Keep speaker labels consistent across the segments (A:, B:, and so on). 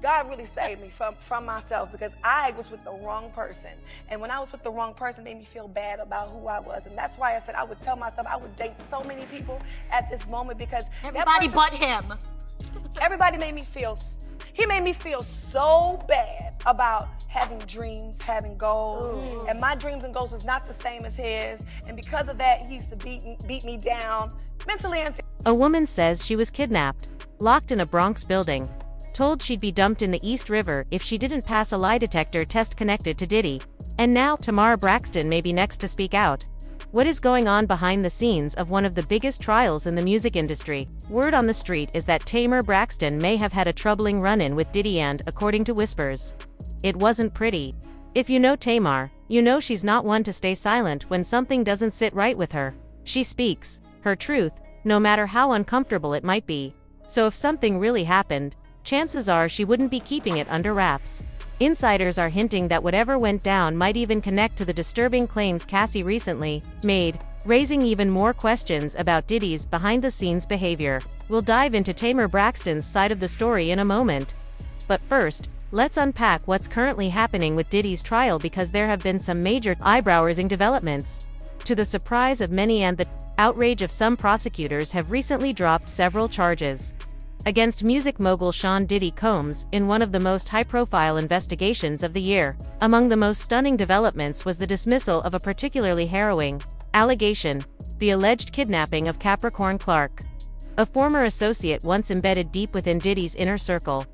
A: God really saved me from myself, because I was with the wrong person. And when I was with the wrong person, it made me feel bad about who I was. And that's why I said I would tell myself I would date so many people at this moment, because
B: everybody but him.
A: Everybody made me feel, he made me feel so bad about having dreams, having goals. Ooh. And my dreams and goals was not the same as his. And because of that, he used to beat me down mentally and physically.
C: A woman says she was kidnapped, locked in a Bronx building, told she'd be dumped in the East River if she didn't pass a lie detector test connected to Diddy. And now Tamar Braxton may be next to speak out. What is going on behind the scenes of one of the biggest trials in the music industry? Word on the street is that Tamar Braxton may have had a troubling run-in with Diddy, and, according to whispers, it wasn't pretty. If you know Tamar, you know she's not one to stay silent when something doesn't sit right with her. She speaks her truth, no matter how uncomfortable it might be. So if something really happened, chances are she wouldn't be keeping it under wraps. Insiders are hinting that whatever went down might even connect to the disturbing claims Cassie recently made, raising even more questions about Diddy's behind-the-scenes behavior. We'll dive into Tamar Braxton's side of the story in a moment. But first, let's unpack what's currently happening with Diddy's trial, because there have been some major eyebrow-raising developments. To the surprise of many and the outrage of some, prosecutors have recently dropped several charges against music mogul Sean Diddy Combs in one of the most high-profile investigations of the year. Among the most stunning developments was the dismissal of a particularly harrowing allegation: the alleged kidnapping of Capricorn Clark, a former associate once embedded deep within Diddy's inner circle.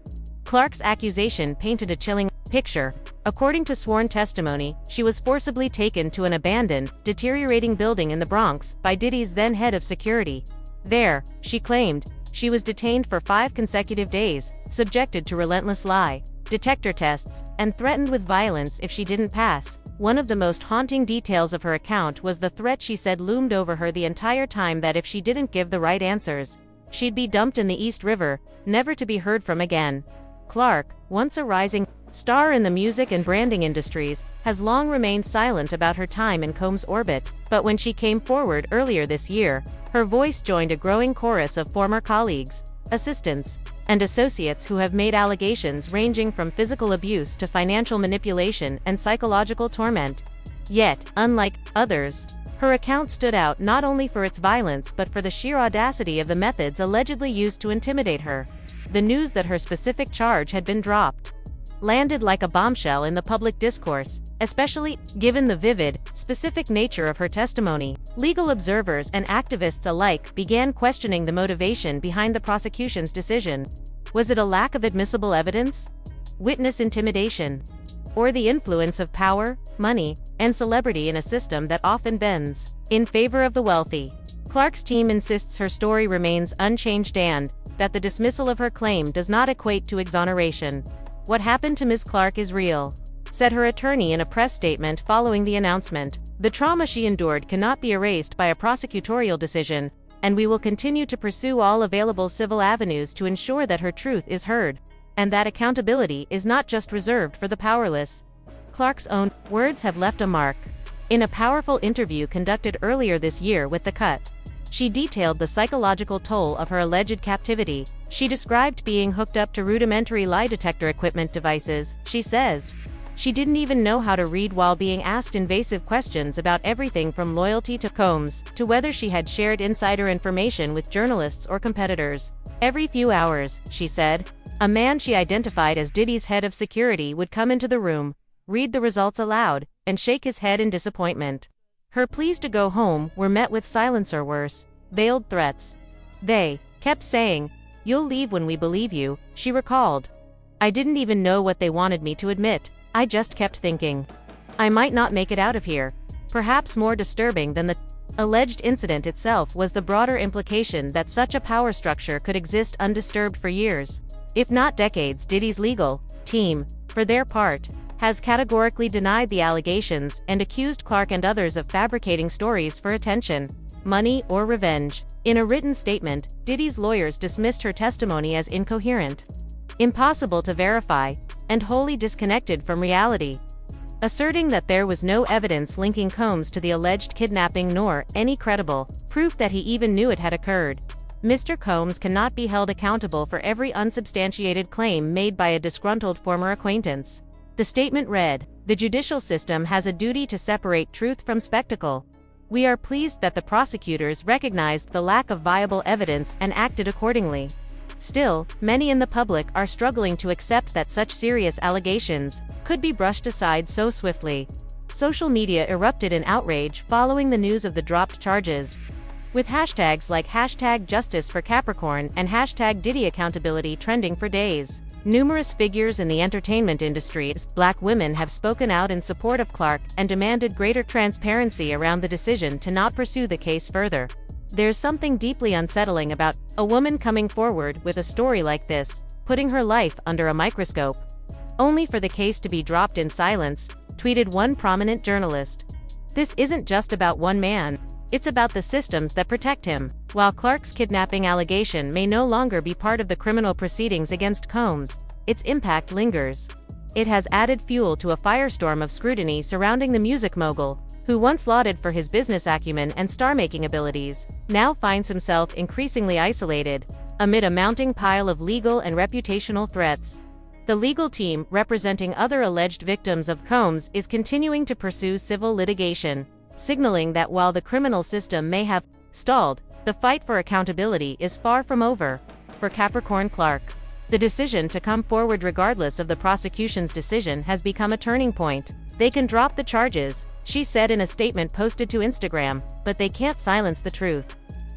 C: Clark's accusation painted a chilling picture. According to sworn testimony, she was forcibly taken to an abandoned, deteriorating building in the Bronx by Diddy's then head of security. There, she claimed, she was detained for 5 consecutive days, subjected to relentless lie detector tests, and threatened with violence if she didn't pass. One of the most haunting details of her account was the threat she said loomed over her the entire time, that if she didn't give the right answers, she'd be dumped in the East River, never to be heard from again. Clark, once a rising star in the music and branding industries, has long remained silent about her time in Combs' orbit, but when she came forward earlier this year, her voice joined a growing chorus of former colleagues, assistants, and associates who have made allegations ranging from physical abuse to financial manipulation and psychological torment. Yet, unlike others, her account stood out not only for its violence but for the sheer audacity of the methods allegedly used to intimidate her. The news that her specific charge had been dropped landed like a bombshell in the public discourse, especially given the vivid, specific nature of her testimony. Legal observers and activists alike began questioning the motivation behind the prosecution's decision. Was it a lack of admissible evidence, witness intimidation, or the influence of power, money, and celebrity in a system that often bends in favor of the wealthy? Clark's team insists her story remains unchanged and that the dismissal of her claim does not equate to exoneration. "What happened to Ms. Clark is real," said her attorney in a press statement following the announcement. "The trauma she endured cannot be erased by a prosecutorial decision, and we will continue to pursue all available civil avenues to ensure that her truth is heard, and that accountability is not just reserved for the powerless." Clark's own words have left a mark. In a powerful interview conducted earlier this year with The Cut, she detailed the psychological toll of her alleged captivity. She described being hooked up to rudimentary lie detector equipment devices. She says she didn't even know how to read while being asked invasive questions about everything from loyalty to Combs, to whether she had shared insider information with journalists or competitors. Every few hours, she said, a man she identified as Diddy's head of security would come into the room, read the results aloud, and shake his head in disappointment. Her pleas to go home were met with silence or worse, veiled threats. "They kept saying, 'You'll leave when we believe you,'" she recalled. "I didn't even know what they wanted me to admit. I just kept thinking I might not make it out of here." Perhaps more disturbing than the alleged incident itself was the broader implication that such a power structure could exist undisturbed for years, if not decades. Diddy's legal team, for their part, has categorically denied the allegations and accused Clark and others of fabricating stories for attention, money, or revenge. In a written statement, Diddy's lawyers dismissed her testimony as incoherent, impossible to verify, and wholly disconnected from reality, asserting that there was no evidence linking Combs to the alleged kidnapping nor any credible proof that he even knew it had occurred. Mr. Combs cannot be held accountable for every unsubstantiated claim made by a disgruntled former acquaintance. The statement read, "The judicial system has a duty to separate truth from spectacle. We are pleased that the prosecutors recognized the lack of viable evidence and acted accordingly. Still, many in the public are struggling to accept that such serious allegations could be brushed aside so swiftly." Social media erupted in outrage following the news of the dropped charges, with hashtags like #JusticeForCapricorn and #DiddyAccountability trending for days. Numerous figures in the entertainment industry, Black women, have spoken out in support of Clark and demanded greater transparency around the decision to not pursue the case further. There's something deeply unsettling about a woman coming forward with a story like this, putting her life under a microscope, only for the case to be dropped in silence, tweeted one prominent journalist. This isn't just about one man, it's about the systems that protect him. While Clark's kidnapping allegation may no longer be part of the criminal proceedings against Combs, its impact lingers. It has added fuel to a firestorm of scrutiny surrounding the music mogul, who once lauded for his business acumen and star-making abilities, now finds himself increasingly isolated amid a mounting pile of legal and reputational threats. The legal team, representing other alleged victims of Combs, is continuing to pursue civil litigation, signaling that while the criminal system may have stalled, the fight for accountability is far from over. For Capricorn Clark, the decision to come forward regardless of the prosecution's decision has become a turning point. "They can drop the charges," she said in a statement posted to Instagram, "but they can't silence the truth.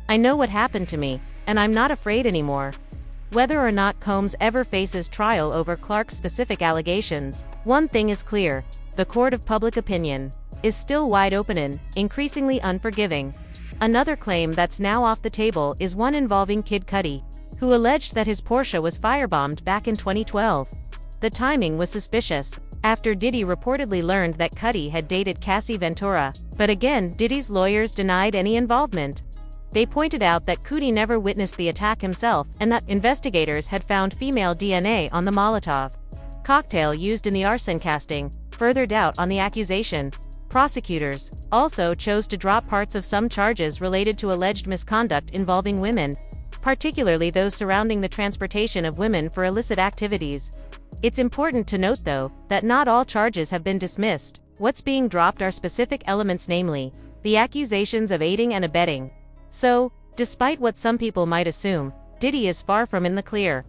C: I know what happened to me, and I'm not afraid anymore." Whether or not Combs ever faces trial over Clark's specific allegations, one thing is clear: the court of public opinion is still wide open and increasingly unforgiving. Another claim that's now off the table is one involving Kid Cudi, who alleged that his Porsche was firebombed back in 2012. The timing was suspicious, after Diddy reportedly learned that Cudi had dated Cassie Ventura, but again, Diddy's lawyers denied any involvement. They pointed out that Cudi never witnessed the attack himself and that investigators had found female DNA on the Molotov cocktail used in the arson casting, further doubt on the accusation. Prosecutors also chose to drop parts of some charges related to alleged misconduct involving women, particularly those surrounding the transportation of women for illicit activities. It's important to note, though, that not all charges have been dismissed. What's being dropped are specific elements, namely, the accusations of aiding and abetting. So, despite what some people might assume, Diddy is far from in the clear.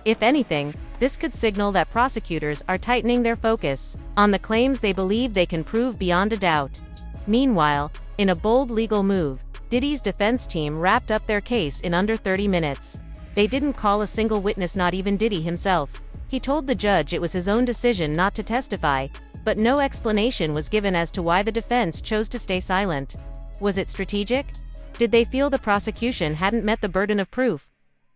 C: If anything, this could signal that prosecutors are tightening their focus on the claims they believe they can prove beyond a doubt. Meanwhile, in a bold legal move, Diddy's defense team wrapped up their case in under 30 minutes. They didn't call a single witness, not even Diddy himself. He told the judge it was his own decision not to testify, but no explanation was given as to why the defense chose to stay silent. Was it strategic? Did they feel the prosecution hadn't met the burden of proof?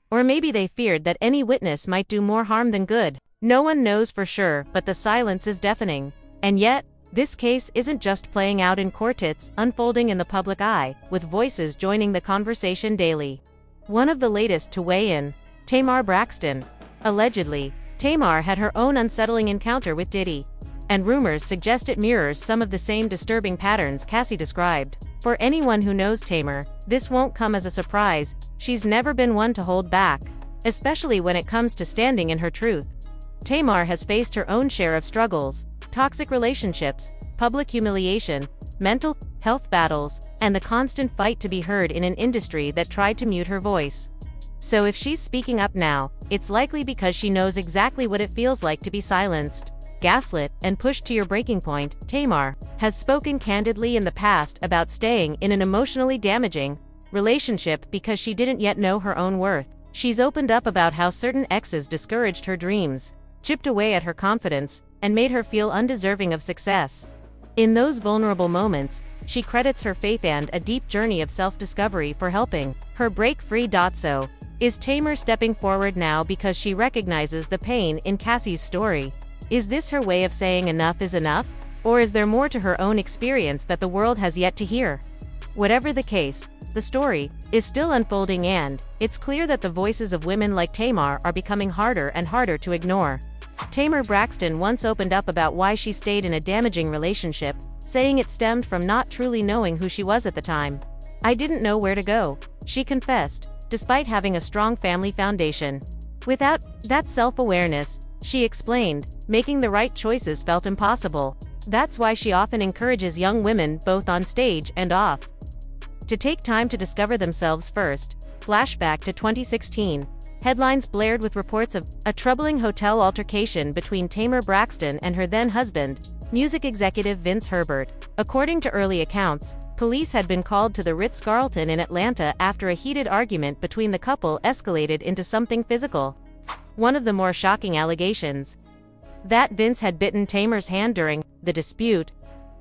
C: Or maybe they feared that any witness might do more harm than good. No one knows for sure, but the silence is deafening. And yet, this case isn't just playing out in court, it's unfolding in the public eye, with voices joining the conversation daily. One of the latest to weigh in, Tamar Braxton. Allegedly, Tamar had her own unsettling encounter with Diddy, and rumors suggest it mirrors some of the same disturbing patterns Cassie described. For anyone who knows Tamar, this won't come as a surprise. She's never been one to hold back, especially when it comes to standing in her truth. Tamar has faced her own share of struggles: toxic relationships, public humiliation, mental health battles, and the constant fight to be heard in an industry that tried to mute her voice. So if she's speaking up now, it's likely because she knows exactly what it feels like to be silenced, gaslit, and pushed to your breaking point. Tamar has spoken candidly in the past about staying in an emotionally damaging relationship because she didn't yet know her own worth. She's opened up about how certain exes discouraged her dreams, chipped away at her confidence, and made her feel undeserving of success. In those vulnerable moments, she credits her faith and a deep journey of self-discovery for helping her break free. So, is Tamar stepping forward now because she recognizes the pain in Cassie's story? Is this her way of saying enough is enough? Or is there more to her own experience that the world has yet to hear? Whatever the case, the story is still unfolding, and it's clear that the voices of women like Tamar are becoming harder and harder to ignore. Tamar Braxton once opened up about why she stayed in a damaging relationship, saying it stemmed from not truly knowing who she was at the time. "I didn't know where to go," she confessed. despite having a strong family foundation. Without that self-awareness, she explained, making the right choices felt impossible. That's why she often encourages young women, both on stage and off, to take time to discover themselves first. Flashback to 2016. Headlines blared with reports of a troubling hotel altercation between Tamar Braxton and her then-husband, music executive Vince Herbert. According to early accounts, police had been called to the Ritz-Carlton in Atlanta after a heated argument between the couple escalated into something physical. One of the more shocking allegations, that Vince had bitten Tamar's hand during the dispute.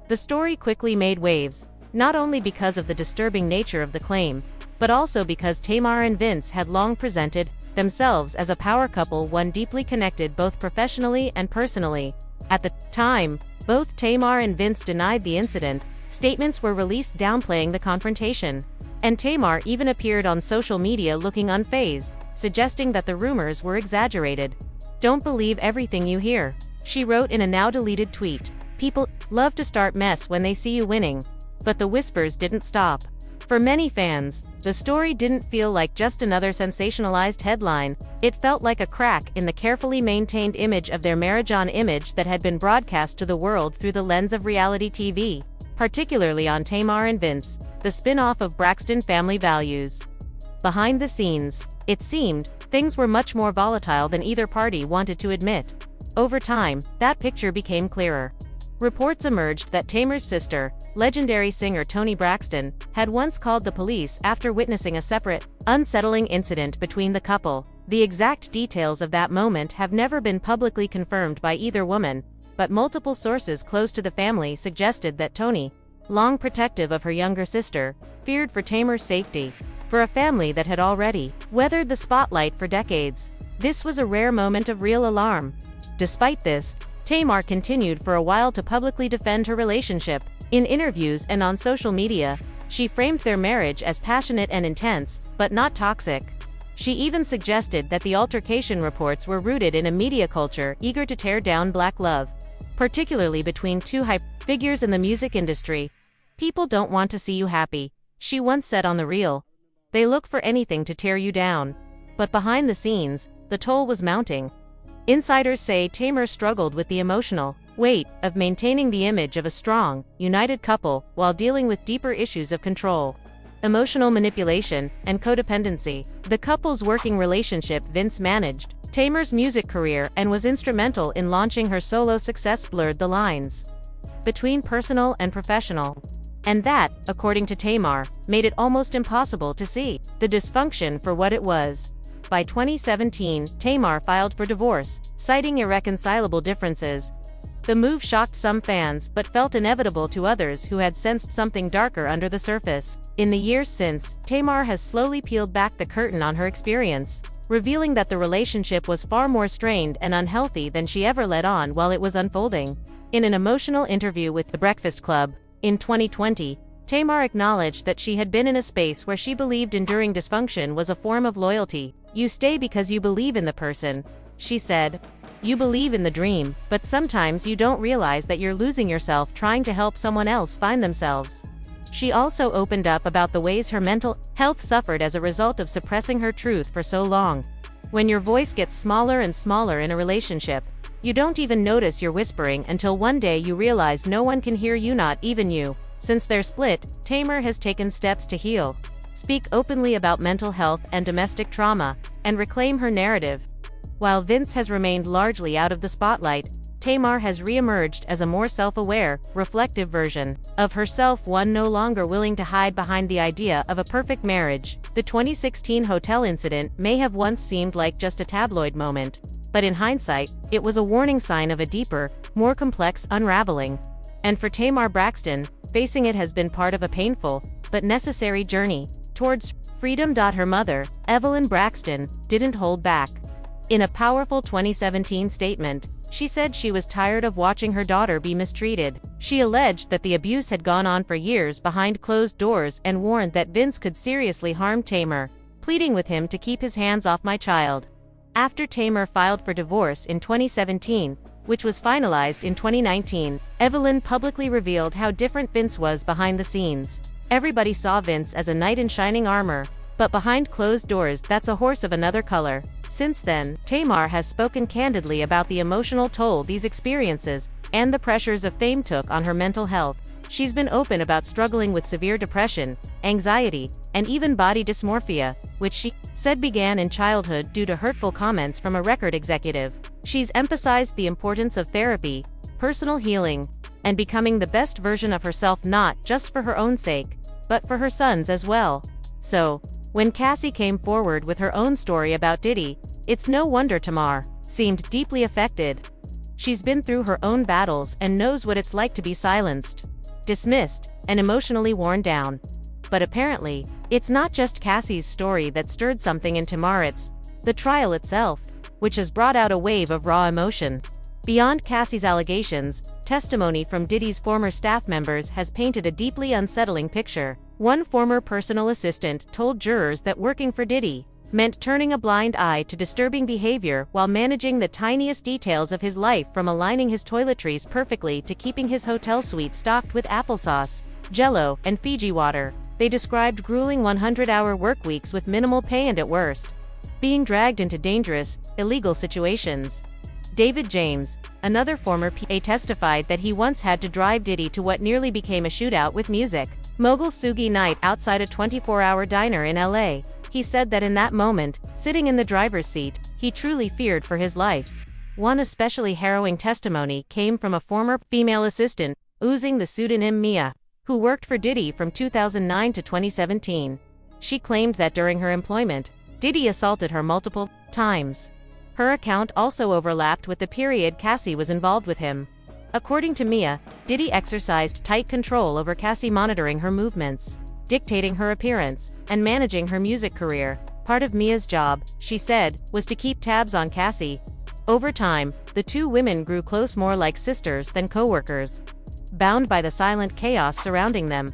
C: The story quickly made waves, not only because of the disturbing nature of the claim, but also because Tamar and Vince had long presented themselves as a power couple, one deeply connected both professionally and personally. At the time, both Tamar and Vince denied the incident. Statements were released downplaying the confrontation, and Tamar even appeared on social media looking unfazed, suggesting that the rumors were exaggerated. "Don't believe everything you hear," she wrote in a now-deleted tweet. "People love to start mess when they see you winning." But the whispers didn't stop. For many fans, the story didn't feel like just another sensationalized headline. It felt like a crack in the carefully maintained image of their marriage, on image that had been broadcast to the world through the lens of reality TV, particularly on Tamar and Vince, the spin-off of Braxton Family Values. Behind the scenes, it seemed, things were much more volatile than either party wanted to admit. Over time, that picture became clearer. Reports emerged that Tamar's sister, legendary singer Toni Braxton, had once called the police after witnessing a separate, unsettling incident between the couple. The exact details of that moment have never been publicly confirmed by either woman, but multiple sources close to the family suggested that Toni, long protective of her younger sister, feared for Tamar's safety. For a family that had already weathered the spotlight for decades, this was a rare moment of real alarm. Despite this, Tamar continued for a while to publicly defend her relationship. In interviews and on social media, she framed their marriage as passionate and intense, but not toxic. She even suggested that the altercation reports were rooted in a media culture eager to tear down black love, particularly between two high figures in the music industry. "People don't want to see you happy," she once said on The Real. "They look for anything to tear you down." But behind the scenes, the toll was mounting. Insiders say Tamar struggled with the emotional weight of maintaining the image of a strong, united couple while dealing with deeper issues of control, emotional manipulation, and codependency. The couple's working relationship, Vince managed Tamar's music career and was instrumental in launching her solo success, blurred the lines between personal and professional. And that, according to Tamar, made it almost impossible to see the dysfunction for what it was. By 2017, Tamar filed for divorce, citing irreconcilable differences. The move shocked some fans but felt inevitable to others who had sensed something darker under the surface. In the years since, Tamar has slowly peeled back the curtain on her experience, revealing that the relationship was far more strained and unhealthy than she ever let on while it was unfolding. In an emotional interview with The Breakfast Club in 2020, Tamar acknowledged that she had been in a space where she believed enduring dysfunction was a form of loyalty. "You stay because you believe in the person," she said. "You believe in the dream, but sometimes you don't realize that you're losing yourself trying to help someone else find themselves." She also opened up about the ways her mental health suffered as a result of suppressing her truth for so long. "When your voice gets smaller and smaller in a relationship, you don't even notice you're whispering until one day you realize no one can hear you, not even you." Since their split, Tamar has taken steps to heal, speak openly about mental health and domestic trauma, and reclaim her narrative. While Vince has remained largely out of the spotlight, Tamar has re-emerged as a more self-aware, reflective version of herself, one no longer willing to hide behind the idea of a perfect marriage. The 2016 hotel incident may have once seemed like just a tabloid moment, but in hindsight, it was a warning sign of a deeper, more complex unraveling. And for Tamar Braxton, facing it has been part of a painful, but necessary journey towards freedom. Her mother, Evelyn Braxton, didn't hold back. In a powerful 2017 statement, she said she was tired of watching her daughter be mistreated. She alleged that the abuse had gone on for years behind closed doors and warned that Vince could seriously harm Tamar, pleading with him to keep his hands off my child. After Tamar filed for divorce in 2017, which was finalized in 2019, Evelyn publicly revealed how different Vince was behind the scenes. "Everybody saw Vince as a knight in shining armor, But behind closed doors, that's a horse of another color. Since then, Tamar has spoken candidly about the emotional toll these experiences and the pressures of fame took on her mental health. She's been open about struggling with severe depression, anxiety, and even body dysmorphia, which she said began in childhood due to hurtful comments from a record executive. She's emphasized the importance of therapy, personal healing, and becoming the best version of herself, not just for her own sake, but for her sons as well. So, when Cassie came forward with her own story about Diddy, it's no wonder Tamar seemed deeply affected. She's been through her own battles and knows what it's like to be silenced, dismissed, and emotionally worn down. But apparently, it's not just Cassie's story that stirred something in Tamar, it's the trial itself, which has brought out a wave of raw emotion. Beyond Cassie's allegations, testimony from Diddy's former staff members has painted a deeply unsettling picture. One former personal assistant told jurors that working for Diddy meant turning a blind eye to disturbing behavior while managing the tiniest details of his life, from aligning his toiletries perfectly to keeping his hotel suite stocked with applesauce, Jell-O, and Fiji water. They described grueling 100-hour work weeks with minimal pay and, at worst, being dragged into dangerous, illegal situations. David James, another former PA, testified that he once had to drive Diddy to what nearly became a shootout with music mogul Suge Knight outside a 24-hour diner in LA. He said that in that moment, sitting in the driver's seat, he truly feared for his life. One especially harrowing testimony came from a former female assistant, using the pseudonym Mia, who worked for Diddy from 2009 to 2017. She claimed that during her employment, Diddy assaulted her multiple times. Her account also overlapped with the period Cassie was involved with him. According to Mia, Diddy exercised tight control over Cassie, monitoring her movements, dictating her appearance, and managing her music career. Part of Mia's job, she said, was to keep tabs on Cassie. Over time, the two women grew close, more like sisters than co-workers, bound by the silent chaos surrounding them.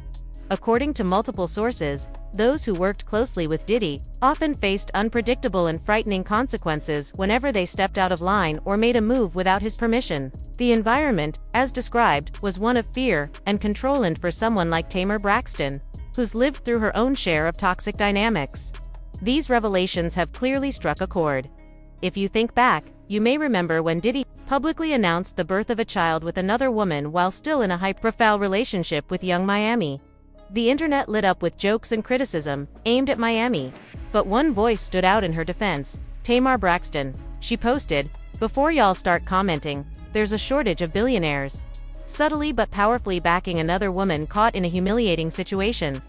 C: According to multiple sources, those who worked closely with Diddy often faced unpredictable and frightening consequences whenever they stepped out of line or made a move without his permission. The environment, as described, was one of fear and control, and for someone like Tamar Braxton, who's lived through her own share of toxic dynamics, these revelations have clearly struck a chord. If you think back, you may remember when Diddy publicly announced the birth of a child with another woman while still in a high-profile relationship with Young Miami. The internet lit up with jokes and criticism aimed at Miami, but one voice stood out in her defense: Tamar Braxton. She posted, "Before y'all start commenting, there's a shortage of billionaires," subtly but powerfully backing another woman caught in a humiliating situation.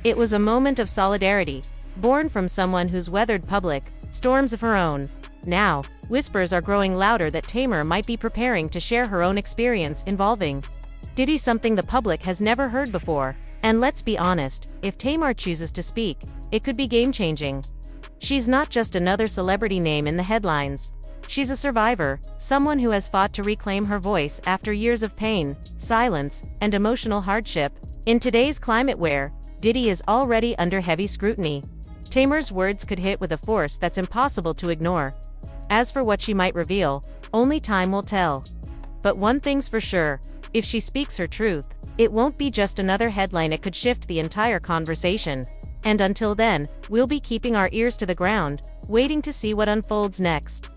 C: It was a moment of solidarity, born from someone who's weathered public storms of her own. Now, whispers are growing louder that Tamar might be preparing to share her own experience involving Diddy, something the public has never heard before. And let's be honest, if Tamar chooses to speak, it could be game-changing. She's not just another celebrity name in the headlines. She's a survivor, someone who has fought to reclaim her voice after years of pain, silence, and emotional hardship. In today's climate where Diddy is already under heavy scrutiny, Tamar's words could hit with a force that's impossible to ignore. As for what she might reveal, only time will tell. But one thing's for sure: if she speaks her truth, it won't be just another headline, it could shift the entire conversation. And until then, we'll be keeping our ears to the ground, waiting to see what unfolds next.